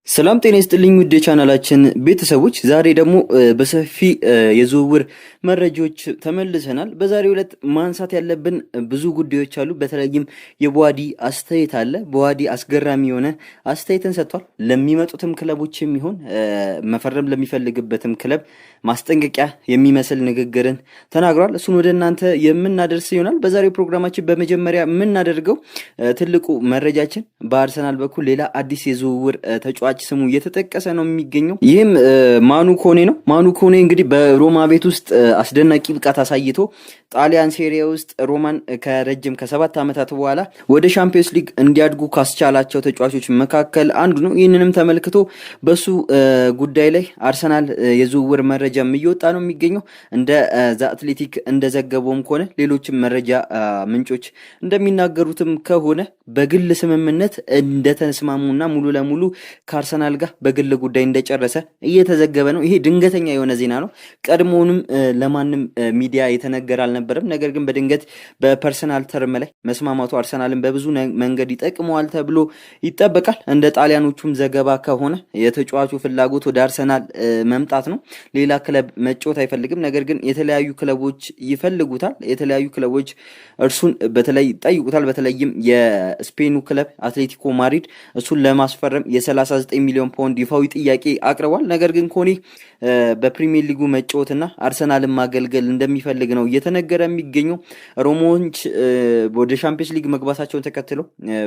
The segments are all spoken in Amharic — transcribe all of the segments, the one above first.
ሰላም ጤና ይስጥልኝ ውድ የቻናላችን ቤተሰቦች፣ ዛሬ ደግሞ በሰፊ የዝውውር መረጃዎች ተመልሰናል። በዛሬው ዕለት ማንሳት ያለብን ብዙ ጉዳዮች አሉ። በተለይም የቡዋዲ አስተያየት አለ። ቡዋዲ አስገራሚ የሆነ አስተያየትን ሰጥቷል። ለሚመጡትም ክለቦች የሚሆን መፈረም ለሚፈልግበትም ክለብ ማስጠንቀቂያ የሚመስል ንግግርን ተናግሯል። እሱን ወደ እናንተ የምናደርስ ይሆናል። በዛሬው ፕሮግራማችን በመጀመሪያ የምናደርገው ትልቁ መረጃችን በአርሰናል በኩል ሌላ አዲስ የዝውውር ተጫዋች ስሙ እየተጠቀሰ ነው የሚገኘው። ይህም ማኑ ኮኔ ነው። ማኑ ኮኔ እንግዲህ በሮማ ቤት ውስጥ አስደናቂ ብቃት አሳይቶ ጣሊያን ሴሪያ ውስጥ ሮማን ከረጅም ከ7 ዓመታት በኋላ ወደ ሻምፒዮንስ ሊግ እንዲያድጉ ካስቻላቸው ተጫዋቾች መካከል አንዱ ነው። ይህንንም ተመልክቶ በሱ ጉዳይ ላይ አርሰናል የዝውውር መረጃም እየወጣ ነው የሚገኘው። እንደ ዘ አትሌቲክ እንደዘገበውም ከሆነ ሌሎችም መረጃ ምንጮች እንደሚናገሩትም ከሆነ በግል ስምምነት እንደተስማሙና ሙሉ ለሙሉ ከአርሰናል ጋር በግል ጉዳይ እንደጨረሰ እየተዘገበ ነው። ይሄ ድንገተኛ የሆነ ዜና ነው። ቀድሞውንም ለማንም ሚዲያ የተነገረ አልነበረም። ነገር ግን በድንገት በፐርሰናል ተርም ላይ መስማማቱ አርሰናልን በብዙ መንገድ ይጠቅመዋል ተብሎ ይጠበቃል። እንደ ጣሊያኖቹም ዘገባ ከሆነ የተጫዋቹ ፍላጎት ወደ አርሰናል መምጣት ነው። ሌላ ክለብ መጫወት አይፈልግም። ነገር ግን የተለያዩ ክለቦች ይፈልጉታል። የተለያዩ ክለቦች እርሱን በተለይ ይጠይቁታል። በተለይም የስፔኑ ክለብ አትሌቲኮ ማድሪድ እሱን ለማስፈረም የ39 ሚሊዮን ፓውንድ ይፋዊ ጥያቄ አቅርቧል። ነገር ግን ኮኔ በፕሪሚየር ሊጉ መጫወትና አርሰናልን ማገልገል እንደሚፈልግ ነው እየተነገረ የሚገኘው። ሮሞች ወደ ሻምፒዮንስ ሊግ መግባታቸውን ተከትለው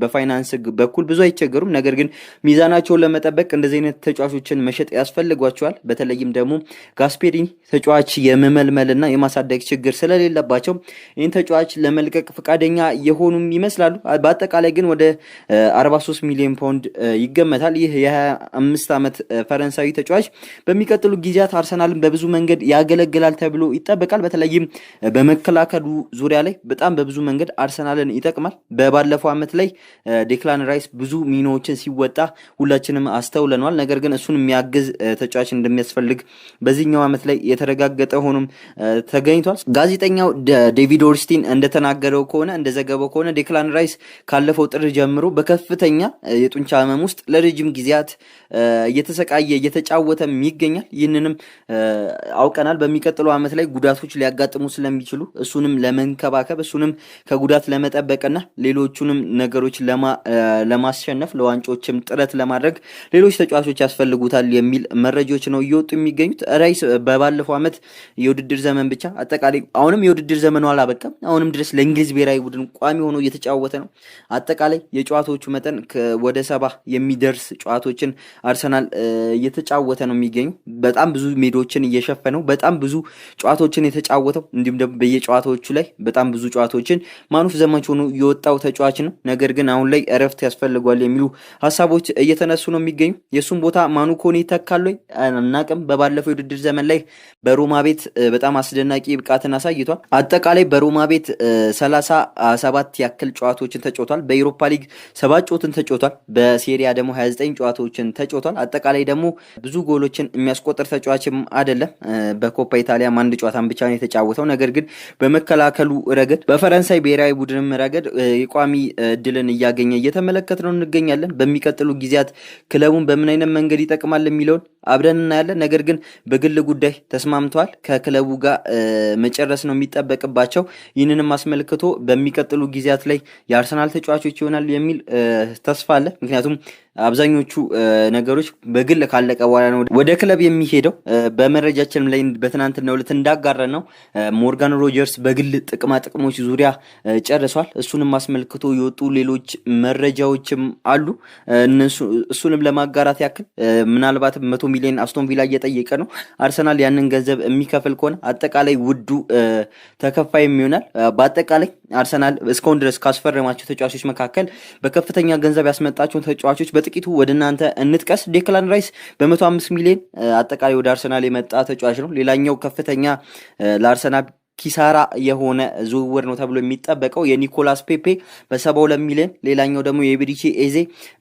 በፋይናንስ በኩል ብዙ አይቸገሩም። ነገር ግን ሚዛናቸውን ለመጠበቅ እንደዚህ አይነት ተጫዋቾችን መሸጥ ያስፈልጓቸዋል። በተለይም ደግሞ ጋስፔሪኒ ተጫዋች የመመልመልና የማሳደግ ችግር ስለሌለባቸው ይህን ተጫዋች ለመልቀቅ ፈቃደኛ የሆኑም ይመስላሉ። በአጠቃላይ ግን ወደ 43 ሚሊዮን ፓውንድ ይገመታል። ይህ የ25 ዓመት ፈረንሳዊ ተጫዋች በሚቀጥሉ ጊዜያት አርሰናልን በብዙ መንገድ ያገለግላል ተብሎ ይጠበቃል። በተለይም በመከላከሉ ዙሪያ ላይ በጣም በብዙ መንገድ አርሰናልን ይጠቅማል። በባለፈው ዓመት ላይ ዴክላን ራይስ ብዙ ሚናዎችን ሲወጣ ሁላችንም አስተውለናል። ነገር ግን እሱን የሚያግዝ ተጫዋች እንደሚያስፈልግ በዚህኛው ዓመት ላይ የተረጋገጠ ሆኖም ተገኝቷል። ጋዜጠኛው ዴቪድ ኦርንስቲን እንደተናገረው ከሆነ እንደዘገበው ከሆነ ዴክላን ራይስ ካለፈው ጥር ጀምሮ በከፍተኛ የጡንቻ ህመም ውስጥ ለረጅም ጊዜያት እየተሰቃየ እየተጫወተም ይገኛል። ይህንንም አውቀናል። በሚቀጥለው ዓመት ላይ ጉዳቶች ሊያጋጥሙ ስለሚችሉ እሱንም ለመንከባከብ እሱንም ከጉዳት ለመጠበቅና ሌሎቹንም ነገሮች ለማሸነፍ ለዋንጮችም ጥረት ለማድረግ ሌሎች ተጫዋቾች ያስፈልጉታል የሚል መረጃዎች ነው እየወጡ የሚገኙት። ራይስ በባለፈው ዓመት የውድድር ዘመን ብቻ አጠቃላይ አሁንም የውድድር ዘመኑ አላበቃም። አሁንም ድረስ ለእንግሊዝ ብሔራዊ ቡድን ቋሚ ሆኖ እየተጫወተ ነው። አጠቃላይ የጨዋታዎቹ መጠን ወደ 70 የሚደርስ ጨዋታዎችን አርሰናል እየተጫወተ ነው የሚገኙ። በጣም ብዙ ሜዳዎችን እየሸፈነው በጣም ብዙ ጨዋታዎችን የተጫወተው እንዲሁም ደግሞ በየጨዋታዎቹ ላይ በጣም ብዙ ጨዋታዎችን ማኑፍ ዘማች ሆኖ የወጣው ተጫዋች ነው። ነገር ግን አሁን ላይ እረፍት ያስፈልጓል የሚሉ ሀሳቦች እየተነሱ ነው የሚገኙ። የእሱም ቦታ ማኑ ኮኔ ይተካል ወይ አናውቅም። በባለፈው የውድድር ዘመን ላይ በሮማ ቤት በጣም አስደናቂ ብቃትን አሳይቷል። አጠቃላይ በሮማ ቤት 37 ያክል ጨዋታዎችን ተጫውቷል። በዩሮፓ ሊግ 7 ጨዋታዎችን ተጫውቷል። በሴሪያ ደግሞ 29 ጨዋታዎችን ተጫውቷል። አጠቃላይ ደግሞ ብዙ ጎሎችን የሚያስቆጥር ተጫዋችም አይደለም። በኮፓ ኢታሊያ አንድ ጨዋታን ብቻ ነው የተጫወተው። ነገር ግን በመከላከሉ ረገድ በፈረንሳይ ብሔራዊ ቡድንም ረገድ የቋሚ እድልን እያገኘ እየተመለከት ነው እንገኛለን። በሚቀጥሉ ጊዜያት ክለቡን በምን አይነት መንገድ ይጠቅማል የሚለውን አብረን እናያለን። ነገር ግን በግል ጉዳይ ተስማምተዋል። ከክለቡ ጋር መጨረስ ነው የሚጠበቅባቸው። ይህንንም አስመልክቶ በሚቀጥሉ ጊዜያት ላይ የአርሰናል ተጫዋቾች ይሆናል የሚል ተስፋ አለ። ምክንያቱም አብዛኞቹ ነገሮች በግል ካለቀ በኋላ ነው ወደ ክለብ የሚሄደው። በመረጃችንም ላይ በትናንትናው ዕለት እንዳጋራን ነው ሞርጋን ሮጀርስ በግል ጥቅማ ጥቅሞች ዙሪያ ጨርሷል። እሱንም አስመልክቶ የወጡ ሌሎች መረጃዎችም አሉ። እሱንም ለማጋራት ያክል ምናልባት 100 ሚሊዮን አስቶን ቪላ እየጠየቀ ነው። አርሰናል ያንን ገንዘብ የሚከፍል ከሆነ አጠቃላይ ውዱ ተከፋይ ይሆናል። በአጠቃላይ አርሰናል እስካሁን ድረስ ካስፈረማቸው ተጫዋቾች መካከል በከፍተኛ ገንዘብ ያስመጣቸውን ተጫዋቾች በጥቂቱ ወደ እናንተ እንጥቀስ። ዴክላን ራይስ በ105 ሚሊዮን አጠቃላይ ወደ አርሰናል የመጣ ተጫዋች ነው። ሌላኛው ከፍተኛ ለአርሰናል ኪሳራ የሆነ ዝውውር ነው ተብሎ የሚጠበቀው የኒኮላስ ፔፔ በ72 ሚሊዮን፣ ሌላኛው ደግሞ የኤቤሪቺ ኤዜ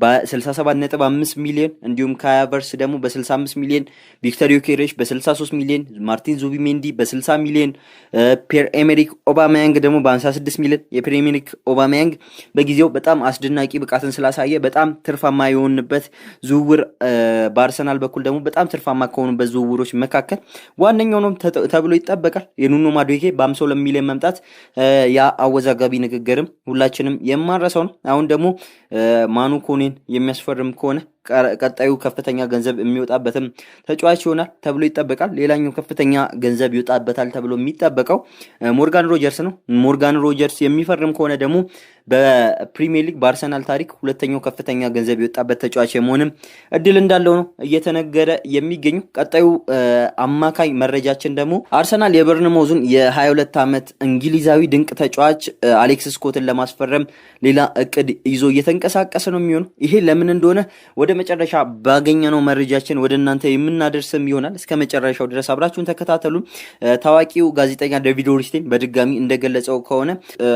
በ67.5 ሚሊዮን እንዲሁም ካይ ሃቨርትዝ ደግሞ በ65 ሚሊዮን፣ ቪክተር ዮኬሬሽ በ63 ሚሊዮን፣ ማርቲን ዙቢሜንዲ በ60 ሚሊዮን፣ ፒየር ኤሜሪክ ኦባሜያንግ ደግሞ በ56 ሚሊዮን። የፒየር ኤሜሪክ ኦባሜያንግ በጊዜው በጣም አስደናቂ ብቃትን ስላሳየ በጣም ትርፋማ የሆንበት ዝውውር በአርሰናል በኩል ደግሞ በጣም ትርፋማ ከሆኑበት ዝውውሮች መካከል ዋነኛው ነው ተብሎ ይጠበቃል። የኑኖ ማዱኬ በ52 ሚሊዮን መምጣት ያ አወዛጋቢ ንግግርም ሁላችንም የማንረሳው ነው። አሁን ደግሞ ማኑ ኮኔን የሚያስፈርም ከሆነ ቀጣዩ ከፍተኛ ገንዘብ የሚወጣበትም ተጫዋች ይሆናል ተብሎ ይጠበቃል። ሌላኛው ከፍተኛ ገንዘብ ይወጣበታል ተብሎ የሚጠበቀው ሞርጋን ሮጀርስ ነው። ሞርጋን ሮጀርስ የሚፈርም ከሆነ ደግሞ በፕሪሚየር ሊግ በአርሰናል ታሪክ ሁለተኛው ከፍተኛ ገንዘብ የወጣበት ተጫዋች የመሆንም እድል እንዳለው ነው እየተነገረ የሚገኙ። ቀጣዩ አማካይ መረጃችን ደግሞ አርሰናል የበርንማውዙን የ22 ዓመት እንግሊዛዊ ድንቅ ተጫዋች አሌክስ ስኮትን ለማስፈረም ሌላ እቅድ ይዞ እየተንቀሳቀሰ ነው የሚሆነው። ይሄ ለምን እንደሆነ ወደ መጨረሻ ባገኘነው መረጃችን ወደ እናንተ የምናደርስም ይሆናል። እስከ መጨረሻው ድረስ አብራችሁን ተከታተሉ። ታዋቂው ጋዜጠኛ ዴቪድ ኦርንስቴን በድጋሚ እንደገለጸው ከሆነ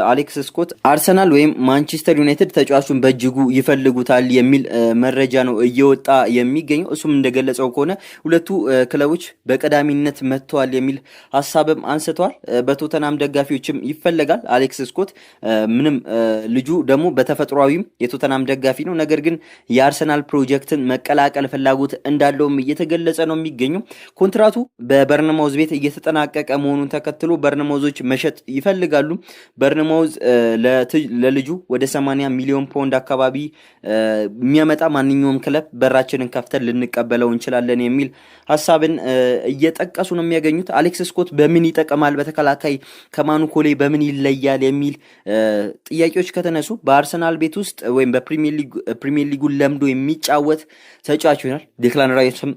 አሌክስ ስኮት አርሰናል ወይም ማንቸስተር ዩናይትድ ተጫዋቹን በእጅጉ ይፈልጉታል የሚል መረጃ ነው እየወጣ የሚገኘው። እሱም እንደገለጸው ከሆነ ሁለቱ ክለቦች በቀዳሚነት መጥተዋል የሚል ሀሳብም አንስተዋል። በቶተናም ደጋፊዎችም ይፈለጋል አሌክስ ስኮት። ምንም ልጁ ደግሞ በተፈጥሯዊም የቶተናም ደጋፊ ነው። ነገር ግን የአርሰናል ፕሮጀክትን መቀላቀል ፍላጎት እንዳለውም እየተገለጸ ነው የሚገኘው። ኮንትራቱ በበርንማውዝ ቤት እየተጠናቀቀ መሆኑን ተከትሎ በርንማውዞች መሸጥ ይፈልጋሉ። በርንማውዝ ለልጁ ወደ 80 ሚሊዮን ፓውንድ አካባቢ የሚያመጣ ማንኛውም ክለብ በራችንን ከፍተን ልንቀበለው እንችላለን የሚል ሀሳብን እየጠቀሱ ነው የሚያገኙት። አሌክስ ስኮት በምን ይጠቀማል፣ በተከላካይ ከማኑ ኮሌ በምን ይለያል የሚል ጥያቄዎች ከተነሱ በአርሰናል ቤት ውስጥ ወይም በፕሪሚየር ሊጉን ለምዶ የሚጫወት ተጫዋች ይሆናል። ዴክላን ራይስም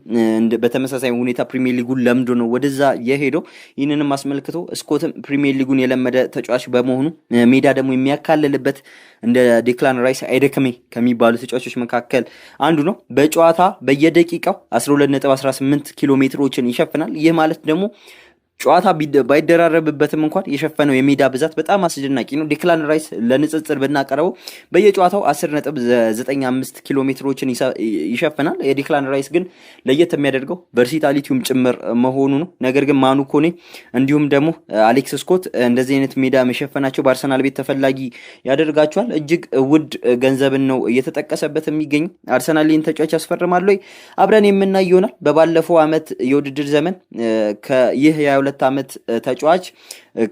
በተመሳሳይ ሁኔታ ፕሪሚየር ሊጉን ለምዶ ነው ወደዛ የሄደው። ይህንንም አስመልክቶ ስኮትም ፕሪሚየር ሊጉን የለመደ ተጫዋች በመሆኑ ሜዳ ደግሞ የሚያካልልበት እንደ ዴክላን ራይስ አይደክሜ ከሚባሉ ተጫዋቾች መካከል አንዱ ነው። በጨዋታ በየደቂቃው 12.18 ኪሎ ሜትሮችን ይሸፍናል። ይህ ማለት ደግሞ ጨዋታ ባይደራረብበትም እንኳን የሸፈነው የሜዳ ብዛት በጣም አስደናቂ ነው። ዴክላን ራይስ ለንጽጽር ብናቀርበው በየጨዋታው 10.95 ኪሎ ሜትሮችን ይሸፍናል። የዴክላን ራይስ ግን ለየት የሚያደርገው ቨርሲታሊቲውም ጭምር መሆኑ ነው። ነገር ግን ማኑ ኮኔ እንዲሁም ደግሞ አሌክስ ስኮት እንደዚህ አይነት ሜዳ መሸፈናቸው በአርሰናል ቤት ተፈላጊ ያደርጋቸዋል። እጅግ ውድ ገንዘብን ነው እየተጠቀሰበት የሚገኝ። አርሰናል ይህን ተጫዋች ያስፈርማል ወይ? አብረን የምናይ ይሆናል። በባለፈው ዓመት የውድድር ዘመን ይህ የ22 ዓመት ተጫዋች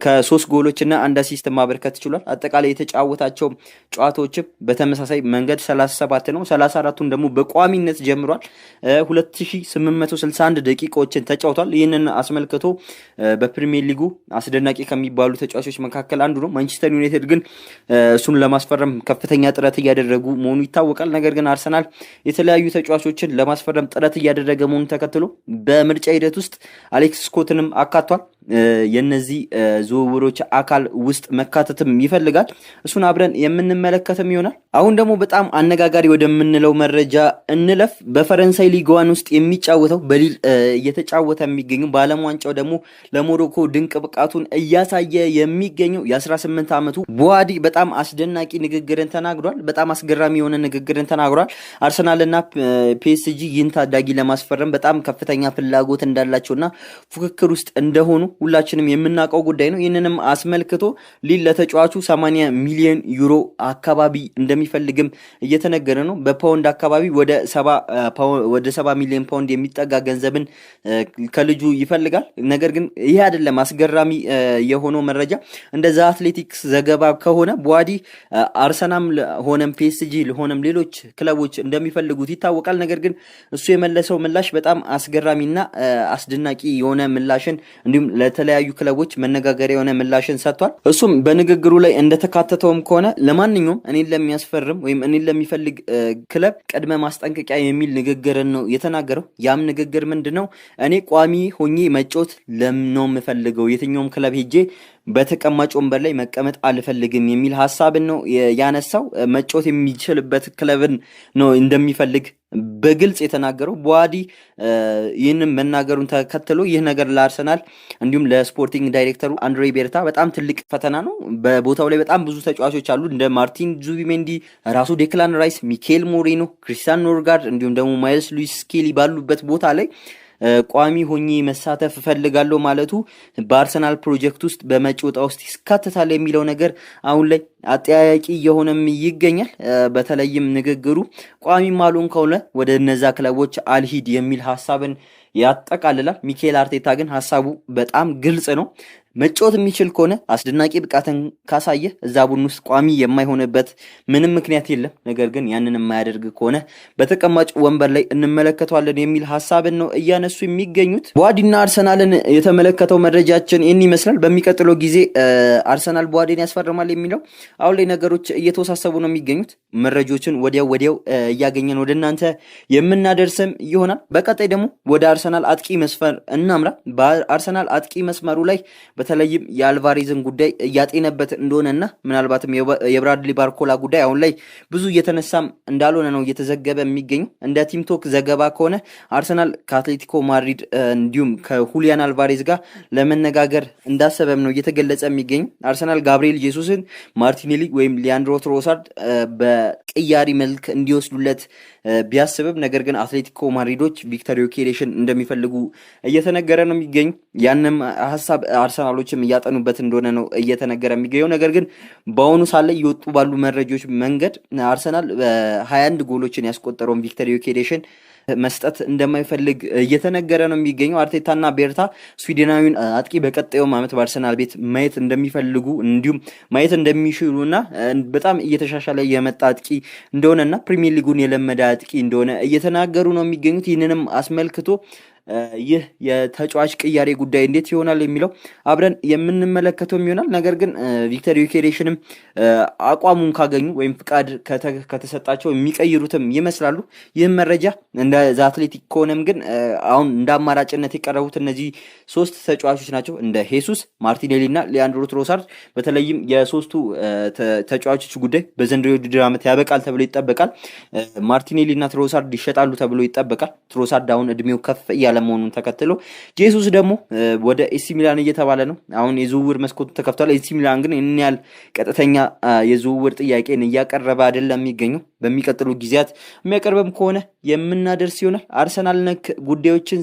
ከ3 ጎሎች እና 1 አሲስት ማበርከት ችሏል። አጠቃላይ የተጫወታቸው ጨዋታዎችም በተመሳሳይ መንገድ 37 ነው። 34ቱን ደግሞ በቋሚነት ጀምሯል። 2861 ደቂቃዎችን ተጫውቷል። ይህንን አስመልክቶ በፕሪሚየር ሊጉ አስደናቂ ከሚባሉ ተጫዋቾች መካከል አንዱ ነው። ማንቸስተር ዩናይትድ ግን እሱን ለማስፈረም ከፍተኛ ጥረት እያደረጉ መሆኑ ይታወቃል። ነገር ግን አርሰናል የተለያዩ ተጫዋቾችን ለማስፈረም ጥረት እያደረገ መሆኑን ተከትሎ በምርጫ ሂደት ውስጥ አሌክስ ስኮትንም አካቷል። የነዚህ ዝውውሮች አካል ውስጥ መካተትም ይፈልጋል። እሱን አብረን የምንመለከትም ይሆናል። አሁን ደግሞ በጣም አነጋጋሪ ወደምንለው መረጃ እንለፍ። በፈረንሳይ ሊግ ዋን ውስጥ የሚጫወተው በሊል እየተጫወተ የሚገኘው በዓለም ዋንጫው ደግሞ ለሞሮኮ ድንቅ ብቃቱን እያሳየ የሚገኘው የ18 ዓመቱ ቡዋዲ በጣም አስደናቂ ንግግርን ተናግሯል። በጣም አስገራሚ የሆነ ንግግርን ተናግሯል። አርሰናልና ፒኤስጂ ይህን ታዳጊ ለማስፈረም በጣም ከፍተኛ ፍላጎት እንዳላቸውና ፉክክር ውስጥ እንደሆኑ ሁላችንም የምናውቀው ጉዳይ ነው። ይህንንም አስመልክቶ ሊል ለተጫዋቹ 80 ሚሊዮን ዩሮ አካባቢ እንደሚፈልግም እየተነገረ ነው። በፓውንድ አካባቢ ወደ 70 ሚሊዮን ፓውንድ የሚጠጋ ገንዘብን ከልጁ ይፈልጋል። ነገር ግን ይሄ አይደለም አስገራሚ የሆነው መረጃ። እንደዛ አትሌቲክስ ዘገባ ከሆነ ቡዋዲ አርሰናል ሆነም ፒኤስጂ ሆነም ሌሎች ክለቦች እንደሚፈልጉት ይታወቃል። ነገር ግን እሱ የመለሰው ምላሽ በጣም አስገራሚና አስደናቂ የሆነ ምላሽን እንዲሁም ለተለያዩ ክለቦች መነጋገሪያ የሆነ ምላሽን ሰጥቷል። እሱም በንግግሩ ላይ እንደተካተተውም ከሆነ ለማንኛውም እኔን ለሚያስፈርም ወይም እኔን ለሚፈልግ ክለብ ቅድመ ማስጠንቀቂያ የሚል ንግግርን ነው የተናገረው። ያም ንግግር ምንድነው? እኔ ቋሚ ሆኜ መጫወት ነው የምፈልገው፣ የትኛውም ክለብ ሄጄ በተቀማጭ ወንበር ላይ መቀመጥ አልፈልግም የሚል ሀሳብን ነው ያነሳው። መጫወት የሚችልበት ክለብን ነው እንደሚፈልግ በግልጽ የተናገረው። ቦዋዲ ይህንን መናገሩን ተከትሎ ይህ ነገር ለአርሰናል እንዲሁም ለስፖርቲንግ ዳይሬክተሩ አንድሬ ቤርታ በጣም ትልቅ ፈተና ነው። በቦታው ላይ በጣም ብዙ ተጫዋቾች አሉ፣ እንደ ማርቲን ዙቢሜንዲ፣ ራሱ ዴክላን ራይስ፣ ሚኬል ሞሪኖ፣ ክሪስቲያን ኖርጋርድ እንዲሁም ደግሞ ማይልስ ሉዊስ ስኬሊ ባሉበት ቦታ ላይ ቋሚ ሆኜ መሳተፍ እፈልጋለሁ ማለቱ በአርሰናል ፕሮጀክት ውስጥ በመጪው ዕጣ ውስጥ ይካተታል የሚለው ነገር አሁን ላይ አጠያያቂ እየሆነም ይገኛል። በተለይም ንግግሩ ቋሚም አልሆን ከሆነ ወደ እነዛ ክለቦች አልሂድ የሚል ሀሳብን ያጠቃልላል። ሚኬል አርቴታ ግን ሀሳቡ በጣም ግልጽ ነው። መጫወት የሚችል ከሆነ አስደናቂ ብቃትን ካሳየ እዛ ቡድን ውስጥ ቋሚ የማይሆንበት ምንም ምክንያት የለም። ነገር ግን ያንን የማያደርግ ከሆነ በተቀማጭ ወንበር ላይ እንመለከተዋለን የሚል ሀሳብን ነው እያነሱ የሚገኙት። ቦዋዲና አርሰናልን የተመለከተው መረጃችን ይህን ይመስላል። በሚቀጥለው ጊዜ አርሰናል ቦዋዲን ያስፈርማል የሚለው አሁን ላይ ነገሮች እየተወሳሰቡ ነው የሚገኙት። መረጃዎችን ወዲያው እያገኘን ወደ እናንተ የምናደርስም ይሆናል። በቀጣይ ደግሞ ወደ አርሰናል አጥቂ መስመር እናምራ። በአርሰናል አጥቂ መስመሩ ላይ በተለይም የአልቫሬዝን ጉዳይ እያጤነበት እንደሆነና ምናልባትም የብራድሊ ባርኮላ ጉዳይ አሁን ላይ ብዙ እየተነሳም እንዳልሆነ ነው እየተዘገበ የሚገኘው። እንደ ቲምቶክ ዘገባ ከሆነ አርሰናል ከአትሌቲኮ ማድሪድ እንዲሁም ከሁሊያን አልቫሬዝ ጋር ለመነጋገር እንዳሰበም ነው እየተገለጸ የሚገኘው። አርሰናል ጋብሪኤል ጄሱስን፣ ማርቲኔሊ ወይም ሊያንድሮ ትሮሳርድ በቅያሪ መልክ እንዲወስዱለት ቢያስብም ነገር ግን አትሌቲኮ ማድሪዶች ቪክተር ዮኬሬሽን እንደሚፈልጉ እየተነገረ ነው የሚገኙ። ያንም ሀሳብ አርሰናሎችም እያጠኑበት እንደሆነ ነው እየተነገረ የሚገኘው። ነገር ግን በአሁኑ ሳለ እየወጡ ባሉ መረጃዎች መንገድ አርሰናል 21 ጎሎችን ያስቆጠረውን ቪክተር ዮኬሬሽን መስጠት እንደማይፈልግ እየተነገረ ነው የሚገኘው። አርቴታና ቤርታ ስዊድናዊን አጥቂ በቀጣዩም ዓመት በአርሰናል ቤት ማየት እንደሚፈልጉ እንዲሁም ማየት እንደሚችሉና በጣም እየተሻሻለ የመጣ አጥቂ እንደሆነና ፕሪሚየር ሊጉን የለመደ አጥቂ እንደሆነ እየተናገሩ ነው የሚገኙት። ይህንንም አስመልክቶ ይህ የተጫዋች ቅያሬ ጉዳይ እንዴት ይሆናል የሚለው አብረን የምንመለከተው ይሆናል። ነገር ግን ቪክተር ዮኬሬሽንም አቋሙን ካገኙ ወይም ፍቃድ ከተሰጣቸው የሚቀይሩትም ይመስላሉ። ይህም መረጃ እንደ አትሌቲክ ከሆነም ግን አሁን እንደ አማራጭነት የቀረቡት እነዚህ ሶስት ተጫዋቾች ናቸው፣ እንደ ሄሱስ፣ ማርቲኔሊ እና ሊያንድሮ ትሮሳርድ። በተለይም የሶስቱ ተጫዋቾች ጉዳይ በዘንድሮው የውድድር ዓመት ያበቃል ተብሎ ይጠበቃል። ማርቲኔሊ እና ትሮሳርድ ይሸጣሉ ተብሎ ይጠበቃል። ትሮሳርድ አሁን እድሜው ከፍ እያለ መሆኑን ተከትሎ ጄሱስ ደግሞ ወደ ኤሲ ሚላን እየተባለ ነው። አሁን የዝውውር መስኮቱ ተከፍቷል። ኤሲ ሚላን ግን ይህን ያህል ቀጥተኛ የዝውውር ጥያቄን እያቀረበ አይደለም የሚገኘው። በሚቀጥሉ ጊዜያት የሚያቀርበም ከሆነ የምናደርስ ይሆናል። አርሰናል ነክ ጉዳዮችን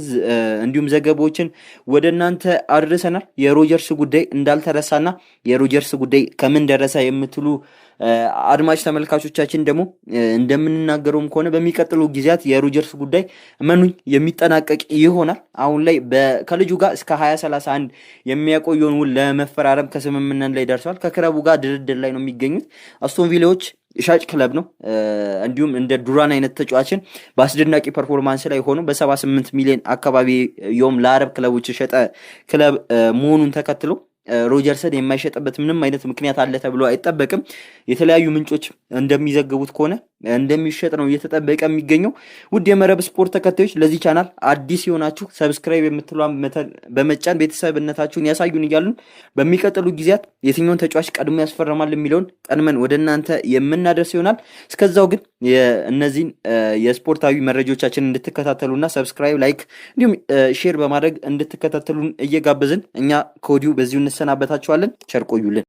እንዲሁም ዘገባዎችን ወደ እናንተ አድርሰናል። የሮጀርስ ጉዳይ እንዳልተረሳና የሮጀርስ ጉዳይ ከምን ደረሰ የምትሉ አድማጭ ተመልካቾቻችን ደግሞ እንደምንናገረውም ከሆነ በሚቀጥሉ ጊዜያት የሮጀርስ ጉዳይ መኑኝ የሚጠናቀቅ ይሆናል። አሁን ላይ ከልጁ ጋር እስከ 2031 የሚያቆየውን ውል ለመፈራረም ከስምምነት ላይ ደርሰዋል። ከክለቡ ጋር ድርድር ላይ ነው የሚገኙት። አስቶን ቪላዎች ሻጭ ክለብ ነው። እንዲሁም እንደ ዱራን አይነት ተጫዋችን በአስደናቂ ፐርፎርማንስ ላይ ሆኖ በ78 ሚሊዮን አካባቢ የውም ለአረብ ክለቦች የሸጠ ክለብ መሆኑን ተከትሎ ሮጀርስን የማይሸጥበት ምንም አይነት ምክንያት አለ ተብሎ አይጠበቅም። የተለያዩ ምንጮች እንደሚዘግቡት ከሆነ እንደሚሸጥ ነው እየተጠበቀ የሚገኘው። ውድ የመረብ ስፖርት ተከታዮች ለዚህ ቻናል አዲስ የሆናችሁ ሰብስክራይብ የምትሏን በመጫን ቤተሰብነታችሁን ያሳዩን እያሉን በሚቀጥሉ ጊዜያት የትኛውን ተጫዋች ቀድሞ ያስፈርማል የሚለውን ቀድመን ወደ እናንተ የምናደርስ ይሆናል። እስከዛው ግን እነዚህን የስፖርታዊ መረጃዎቻችን እንድትከታተሉና ሰብስክራይብ፣ ላይክ እንዲሁም ሼር በማድረግ እንድትከታተሉን እየጋበዝን እኛ ከወዲሁ በዚሁ እንሰናበታችኋለን። ቸር ቆዩልን።